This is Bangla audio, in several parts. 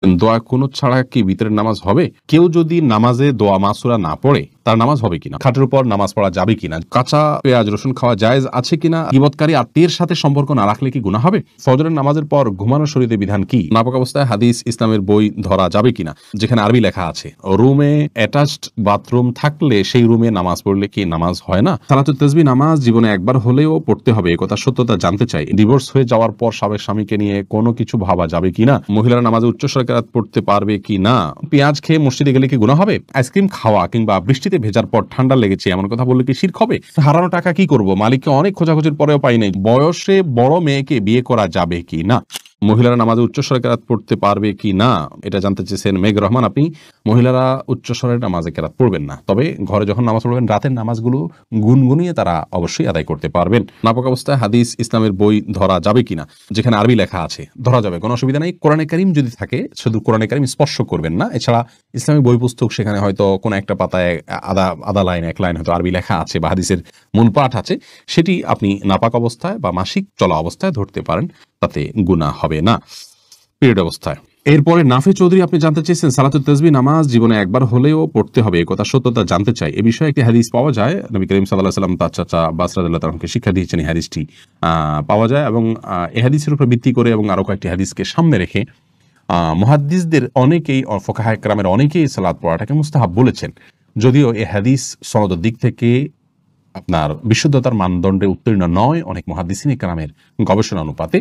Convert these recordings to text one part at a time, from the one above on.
দোয়া কুনুত ছাড়া কি ভিতরের নামাজ হবে? কেউ যদি নামাজে দোয়া মাসুরা না পড়ে তার নামাজ হবে কিনা? খাটের উপর নামাজ পড়া যাবে কিনা? কাঁচা পেঁয়াজ রসুন খাওয়া জায়েজ আছে কিনা? গীবতকারী আত্মীয়ের সাথে সম্পর্ক না রাখলে কি গুনাহ হবে? ফজরের নামাজের পর ঘুমানোর শরীয়তের বিধান কি? নাপাক অবস্থায় হাদিস ইসলামের বই ধরা যাবে কিনা? যেখানে আরবি লেখা আছে। রুমে অ্যাটাচড বাথরুম থাকলে সেই রুমে নামাজ পড়লে কি নামাজ হয় না? সালাতুত তাসবিহ নামাজ জীবনে একবার হলেও পড়তে হবে একথা সত্যতা জানতে চাই। ডিভোর্স হয়ে যাওয়ার পর সাবেক স্বামীকে নিয়ে কোনো কিছু ভাবা যাবে কিনা? মহিলারা নামাজে উচ্চস্বরে কেরাত পড়তে পারবে কি না? পেঁয়াজ খেয়ে মসজিদে গেলে কি গুনাহ হবে? আইসক্রিম খাওয়া কিংবা বৃষ্টিতে ভেজার পর ঠান্ডা লেগেছে এমন কথা বললে কি শিরক হবে? হারানো টাকা কি করব? মালিককে অনেক খোঁজাখুঁজির পরেও পাই নাই। বয়সে বড় মেয়েকে বিয়ে করা যাবে কি না? মহিলারা নামাজে উচ্চস্বরে কেরাত পড়তে পারবে কি না? এটা জানতে চেয়েছেন মেঘ রহমান। আপনি মহিলারা উচ্চস্বরে নামাজে কেরাত পড়বেন না, তবে ঘরে যখন নামাজ পড়বেন রাতের নামাজগুলো গুনগুনিয়ে তারা অবশ্যই আদায় করতে পারবেন। নাপাক অবস্থায় হাদিস ইসলামের বই ধরা যাবে কিনা? যেখানে আরবি লেখা আছে ধরা যাবে, কোনো অসুবিধা নেই। কোরআনে কারীম যদি থাকে শুধু কোরআনে কারীম স্পর্শ করবেন না। এছাড়া ইসলামী বই পুস্তক সেখানে হয়তো কোনো একটা পাতায় আধা লাইন এক লাইন হয়তো আরবি লেখা আছে বা হাদিসের মূল পাঠ আছে, সেটি আপনি নাপাক অবস্থায় বা মাসিক চলা অবস্থায় ধরতে পারেন, তাতে গুনাহ হবে না পিরিয়ড অবস্থায়। এরপরে নাফি চৌধুরী আপনি জানতে চেয়েছেন সালাতুত তাসবিহ নামাজ জীবনে একবার হলেও পড়তে হবে একথা সত্যতা জানতে চাই। এ বিষয়ে একটি হাদিস পাওয়া যায়। নবী করিম সাল্লাল্লাহু আলাইহি ওয়াসাল্লাম তার চাচা আব্বাস রাদিয়াল্লাহু তাআলাকে শিক্ষা দিয়েছেন। এই হাদিসটি পাওয়া যায় এবং এই হাদিসের উপর ভিত্তি করে এবং আরো কয়েকটি হাদিসকে সামনে রেখে মুহাদ্দিসদের অনেকেই ফুকাহায়ে কেরামের অনেকেই সালাত পড়াটাকে মুস্তাহাব বলেছেন। যদিও এই হাদিস সনদের দিক থেকে আপনার বিশুদ্ধতার মানদণ্ডে উত্তীর্ণ নয় অনেক মুহাদ্দিসিনে কেরামের গবেষণা অনুপাতে,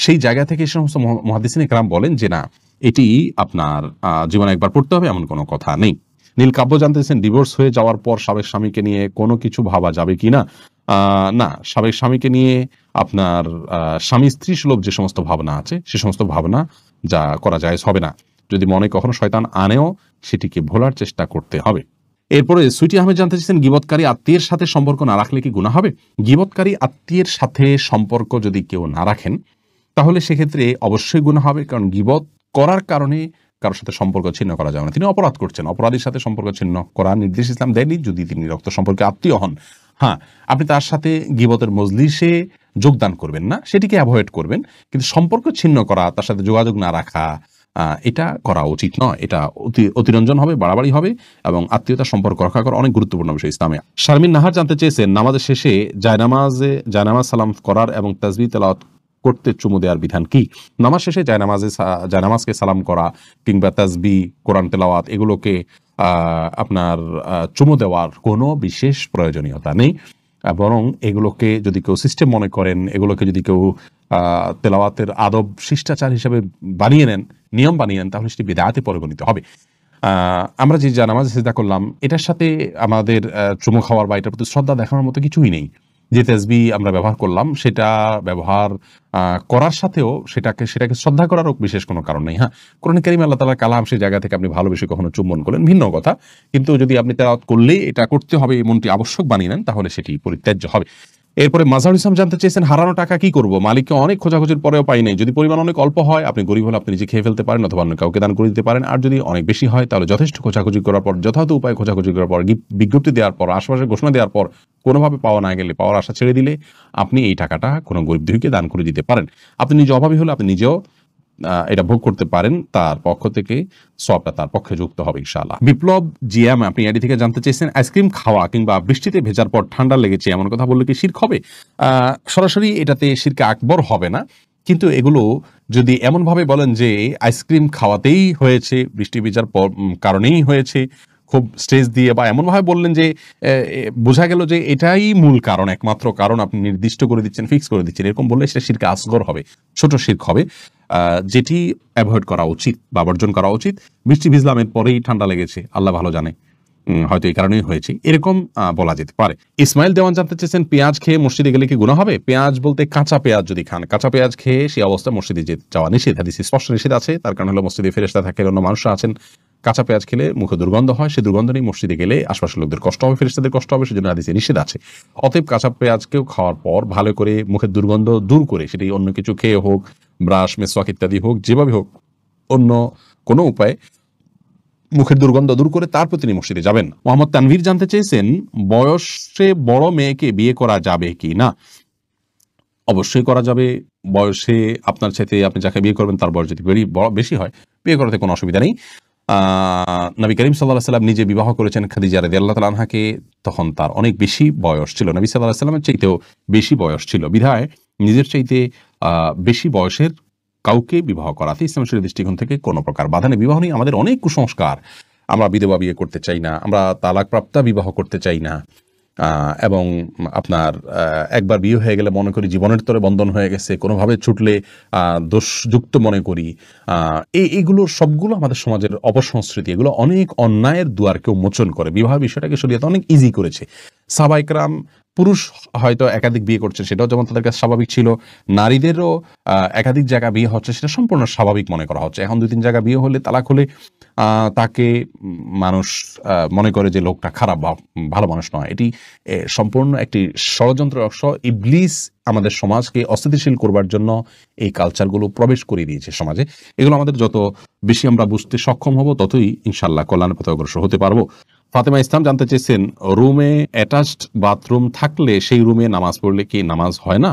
সেই জায়গা থেকে এই সমস্ত মুহাদ্দিসিনে কেরাম বলেন যে না, এটি আপনার জীবনে একবার পড়তে হবে এমন কোনো কথা নেই। নীল কাব্য জানতেছেন ডিভোর্স হয়ে যাওয়ার পর সাবেক স্বামীকে নিয়ে কোনো কিছু ভাবা যাবে কিনা? না, সাবেক স্বামীকে নিয়ে আপনার স্বামী স্ত্রী সুলভ যে সমস্ত ভাবনা আছে সে সমস্ত ভাবনা যা করা যায় হবে না। যদি মনে কখনো শয়তান আনেও সেটিকে ভোলার চেষ্টা করতে হবে। এরপরে সুইটি আহমেদ জানতে চাইছেন গীবতকারী আত্মীয়ের সাথে সম্পর্ক না রাখলে কি গুনাহ হবে? গীবতকারী আত্মীয়ের সাথে সম্পর্ক যদি কেউ না রাখেন তাহলে সেক্ষেত্রে অবশ্যই গুনাহ হবে, কারণ গীবত করার কারণে কারোর সাথে সম্পর্ক ছিন্ন করা যাবে না। তিনি অপরাধ করছেন, অপরাধীর সাথে সম্পর্ক ছিন্ন করার নির্দেশ ইসলাম দেয়নি যদি তিনি রক্ত সম্পর্কে আত্মীয় হন। হ্যাঁ, আপনি তার সাথে গীবতের মজলিসে যোগদান করবেন না, সেটিকে অ্যাভয়েড করবেন, কিন্তু সম্পর্ক ছিন্ন করা, তার সাথে যোগাযোগ না রাখা, এটা করা উচিত নয়। এটা অতিরঞ্জন হবে, বাড়াবাড়ি হবে এবং আত্মীয়তার সম্পর্ক রক্ষা করা অনেক গুরুত্বপূর্ণ বিষয় ইসলামে। শারমিন নাহার জানতে চেয়েছেন নামাজের শেষে জায়নামাজ সালাম করার এবং তাসবিহ তেলাওয়াত করতে চুমু দেওয়ার বিধান কি? নামাজ শেষে জায়নামাজকে সালাম করা কিংবা তাসবিহ, কোরআন তেলাওয়াত এগুলোকে আপনার চুমু দেওয়ার কোনো বিশেষ প্রয়োজনীয়তা নেই, বরং এগুলোকে যদি কেউ সিস্টেম মনে করেন, এগুলোকে যদি কেউ তেলাওয়াতের আদব শিষ্টাচার হিসেবে বানিয়ে নেন, নিয়ম বানিয়ে নেন, তাহলে সেটি বিদআতে পরিগণিত হবে। আমরা যে নামাজে সিজদা করলাম এটার সাথে আমাদের চুমু খাওয়ার বা এটার প্রতি শ্রদ্ধা দেখানোর মতো কিছুই নেই। যে তাসবিহ আমরা ব্যবহার করলাম সেটা ব্যবহার করার সাথেও সেটাকে শ্রদ্ধা করারও বিশেষ কোনো কারণ নেই। হ্যাঁ, কোরআন কারীমে আল্লাহ তাআলার কালাম, সেই জায়গা থেকে আপনি ভালোবেসে কখনো চুম্বন করলেন ভিন্ন কথা, কিন্তু যদি আপনি তেলাওয়াত করলেই এটা করতে হবে এমনটি আবশ্যক বানিয়ে নেন তাহলে সেটি পরিত্যাজ্য হবে। এরপরে মাজহারুল ইসলাম জানতে চেয়েছেন হারানো টাকা কি করব? মালিককে অনেক খোঁজাখুঁজির পরেও পাই নাই। যদি পরিমাণ অনেক অল্প হয়, আপনি গরিব হলে আপনি নিজে খেয়ে ফেলতে পারেন অথবা অন্য কাউকে দান করে দিতে পারেন। আর যদি অনেক বেশি হয় তাহলে যথেষ্ট খোঁজাখুঁজি করার পর, যথাযথ উপায়ে খোঁজাখুঁজি করার পর, বিজ্ঞপ্তি দেওয়ার পর, আশেপাশে ঘোষণা দেওয়ার পর কোনোভাবে পাওয়া না গেলে, পাওয়ার আশা ছেড়ে দিলে আপনি এই টাকাটা কোনো গরিব দুঃখীকে দান করে দিতে পারেন। আপনি নিজে অভাবী হলে আপনি নিজেও এটা ভোগ করতে পারেন, তার পক্ষ থেকে সবটা তার পক্ষে যুক্ত হবে ইনশাআল্লাহ। বিপ্লব জিএম আপনি এডি থেকে জানতে চেয়েছেন আইসক্রিম খাওয়া কিংবা বৃষ্টিতে ভেজার পর ঠান্ডা লেগেছে এমন কথা বললে কি শিরক হবে? সরাসরি এটাতে শিরকে আকবর হবে না, কিন্তু এগুলো যদি এমনভাবে বলেন যে আইসক্রিম খাওয়াতেই হয়েছে, বৃষ্টি ভেজার পর কারণেই হয়েছে, খুব স্টেজ দিয়ে বা এমনভাবে বললেন যে বোঝা গেল যে এটাই মূল কারণ, একমাত্র কারণ আপনি নির্দিষ্ট করে দিচ্ছেন, ফিক্স করে দিচ্ছেন, এরকম বললে সেটা শিরকে আসগর হবে, ছোট শিরক হবে, যেটি অ্যাভয়েড করা উচিত বা বর্জন করা উচিত। বৃষ্টি ভিজলাম এর পরেই ঠান্ডা লেগেছে, আল্লাহ ভালো জানে, হয়তো এই কারণেই হয়েছে, এরকম বলা যেতে পারে। ইসমাইল দেওয়ান জানতে চেয়েছেন পেঁয়াজ খেয়ে মসজিদে গেলে কি গুনাহ হবে? পেঁয়াজ বলতে কাঁচা পেঁয়াজ যদি খান, কাঁচা পেঁয়াজ খেয়ে সেই অবস্থা মসজিদে যাওয়া নিষেধ, হাদিসে স্পষ্ট নিষেধ আছে। তার কারণ হলো মসজিদে ফেরেশতা থাকে, অন্য মানুষরা আছেন, কাঁচা পেঁয়াজ খেলে মুখে দুর্গন্ধ হয়, সেই দুর্গন্ধ নিয়ে মসজিদে গেলে আশপাশের লোকদের কষ্ট হবে, ফেরেশতাদের কষ্ট হবে, সেজন্য হাদিসে নিষেধ আছে। অতএব কাঁচা পেঁয়াজকেও খাওয়ার পর ভালো করে মুখের দুর্গন্ধ দূর করে, সেটি অন্য কিছু খেয়ে হোক, ব্রাশ মেসওয়াক ইত্যাদি হোক, যেভাবে হোক, অন্য কোনো উপায়ে মুখের দুর্গন্ধ দূর করে তারপর তিনি মসজিদে যাবেন। মোহাম্মদ তানভীর জানতে চেয়েছেন বয়সে বড় মেয়েকে বিয়ে করা যাবে কি না? অবশ্যই করা যাবে। বয়সে আপনার চাইতে আপনি যাকে বিয়ে করবেন তার বয়স যদি বেশি হয়, বিয়ে করাতে কোনো অসুবিধা নেই। নবী করিম সাল্লাল্লাহু আলাইহি ওয়াসাল্লাম নিজে বিবাহ করেছেন খাদিজা রাদিয়াল্লাহু তাআলা আনহাকে, তখন তার অনেক বেশি বয়স ছিল, নবী সাল্লাল্লাহু আলাইহি ওয়াসাল্লামের চাইতেও বেশি বয়স ছিল, বিধায় নিজের চাইতে বেশি বয়সের কাউকে বিবাহ করাতে ইসলামের শরীয়তের দৃষ্টিকোণ থেকে কোনো প্রকার বাধা নেই। বিবাহ নিয়ে আমাদের অনেক কুসংস্কার, আমরা বিধবা বিয়ে করতে চাই না, আমরা তালাকপ্রাপ্তা বিবাহ করতে চাই না, এবং আপনার একবার বিয়ে হয়ে গেলে মনে করি জীবনের তরে বন্ধন হয়ে গেছে, কোনোভাবে ছুটলে দোষযুক্ত মনে করি। এইগুলো সবগুলো আমাদের সমাজের অপসংস্কৃতি, এগুলো অনেক অন্যায়ের দুয়ারকে উন্মোচন করে। বিবাহ বিষয়টাকে শরীয়ত অনেক ইজি করেছে। সাহাবায়ে কেরাম পুরুষ হয়তো একাধিক বিয়ে করছে, সেটাও যেমন তাদের কাছে স্বাভাবিক ছিল, নারীদেরও একাধিক জায়গা বিয়ে হচ্ছে, সেটা সম্পূর্ণ স্বাভাবিক মনে করা হচ্ছে। এখন 2-3 জায়গা বিয়ে হলে, তালাক হলে তাকে মানুষ মনে করে যে লোকটা খারাপ বা ভালো মানুষ নয়। এটি সম্পূর্ণ একটি ষড়যন্ত্র অংশ। ইবলিস আমাদের সমাজকে অস্থিতিশীল করবার জন্য এই কালচারগুলো প্রবেশ করে দিয়েছে সমাজে। এগুলো আমাদের যত বেশি আমরা বুঝতে সক্ষম হব, ততই ইনশাআল্লাহ কল্যাণের পথে অগ্রসর হতে পারবো। ফাতেমা ইসলাম জানতে চেয়েছেন, রুমে অ্যাটাচড বাথরুম থাকলে সেই রুমে নামাজ পড়লে কি নামাজ হয় না?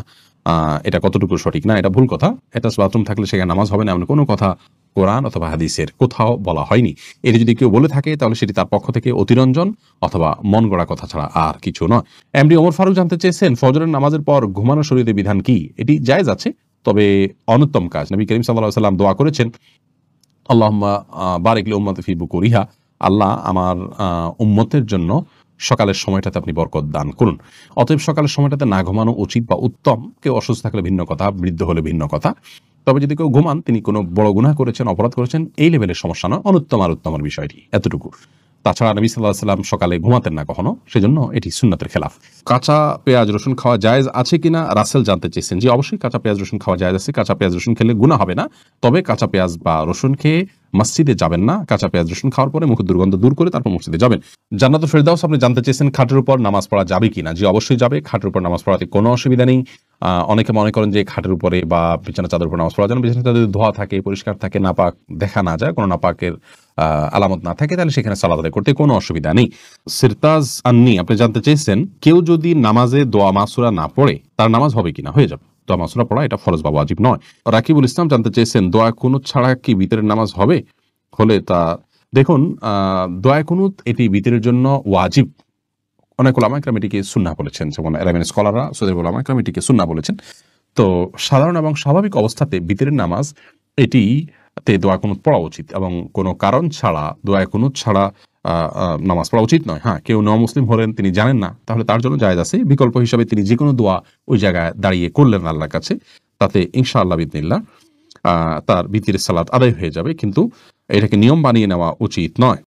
এটা কতটুকু সঠিক? না, এটা ভুল কথা। অ্যাটাচড বাথরুম থাকলে সেখানে নামাজ হবে না এমন কোনো কথা কোরআন অথবা হাদিসের কোথাও বলা হয়নি। এটি যদি কেউ বলে থাকে তাহলে সেটি তার পক্ষ থেকে অতিরঞ্জন অথবা মন গড়া কথা ছাড়া আর কিছু নয়। এমডি ওমর ফারুক জানতে চেয়েছেন, ফজরের নামাজের পর ঘুমানো শরীয়তের বিধান কি? এটি জায়েজ আছে, তবে অনুত্তম কাজ। নবী করিম সাল্লাল্লাহু আলাইহি ওয়াসাল্লাম দোয়া করেছেন, আল্লাহুম্মা বারিক লি উম্মতি ফি বুকুরিহা, আল্লাহ আমার উম্মতের জন্য সকালের সময়টাতে আপনি বরকত দান করুন। অতএব সকালের সময়টাতে না ঘুমানো উচিত বা উত্তম। কেউ অসুস্থ থাকলে ভিন্ন কথা, বৃদ্ধ হলে ভিন্ন কথা। তবে যদি কেউ ঘুমান, তিনি কোনো বড় গুনাহ করেছেন, অপরাধ করেছেন, এই লেভেলের সমস্যা নয়, অনুত্তম আর উত্তমের বিষয়টি এতটুকু। তাছাড়া নবী সাল্লাল্লাহু আলাইহি ওয়াসাল্লাম সকালে ঘুমাতেন না কখনো, সেজন্য এটি সুন্নাতের খেলাফ। কাঁচা পেঁয়াজ রসুন খাওয়া জায়েজ আছে কিনা রাসেল জানতে চেয়েছেন। জি, অবশ্যই কাঁচা পেঁয়াজ রসুন খাওয়া জায়েজ আছে। কাঁচা পেঁয়াজ রসুন খেলে গুনাহ হবে না, তবে কাঁচা পেঁয়াজ বা রসুন খেয়ে মসজিদে যাবেন না। কাঁচা পেঁয়াজ রসুন খাওয়ার পরে মুখের দুর্গন্ধ দূর করে তারপর মসজিদে যাবেন। জান্নাতুল ফেরদাউস আপনি জানতে চেয়েছেন, খাটের উপর নামাজ পড়া যাবে কিনা? জি, অবশ্যই যাবে। খাটের উপর নামাজ পড়াতে কোনো অসুবিধা নেই। অনেকে মনে করেন যে খাটের উপরে বা বিছানা চাদর উপর নামাজ পড়া যেন বিছানা চাদর ধোয়া থাকে, পরিষ্কার থাকে, নাপাক দেখা না যায়, কোনো নাপাকের আলামত না থাকে, তাহলে সেখানে সালাত আদায় করতে কোনো অসুবিধা নেই। সিরতাজ আন্নি আপনি জানতে চেয়েছেন, কেউ যদি নামাজে দোয়া মাসুরা না পড়ে তার নামাজ হবে কিনা? হয়ে যাবে। দোয়া মাসুরা পড়া এটা ফরজ বা ওয়াজিব নয়। রাকিবুল ইসলাম জানতে চেয়েছেন, দোয়া কুনুত ছাড়া কি ভিতরের নামাজ হবে? হলে তা দেখুন, দোয়া কুনুত এটি ভিতরের জন্য ওয়াজিব। অনেক উলামা ইকরাম এটিকে সুন্নাহ বলেছেন, যেমন আরবিয়ান স্কলাররা, সৌদি উলামা ইকরাম এটিকে সুন্নাহ বলেছেন। তো সাধারণ এবং স্বাভাবিক অবস্থাতে ভিতরের নামাজ এটিতে দোয়া কুনুত পড়া উচিত, এবং কোনো কারণ ছাড়া দোয়া কুনুত ছাড়া নামাজ পড়া উচিত নয়। হ্যাঁ, কেউ মুসলিম হলেন, তিনি জানেন না, তাহলে তার জন্য জায়েজ আছে। বিকল্প হিসাবে তিনি যে কোনো দোয়া ওই জায়গায় দাঁড়িয়ে করলেন আল্লাহর কাছে, তাতে ইনশাআল্লাহ বিদিনিল্লাহ তার ভিতরের সালাত আদায় হয়ে যাবে, কিন্তু এটাকে নিয়ম বানিয়ে নেওয়া উচিত নয়।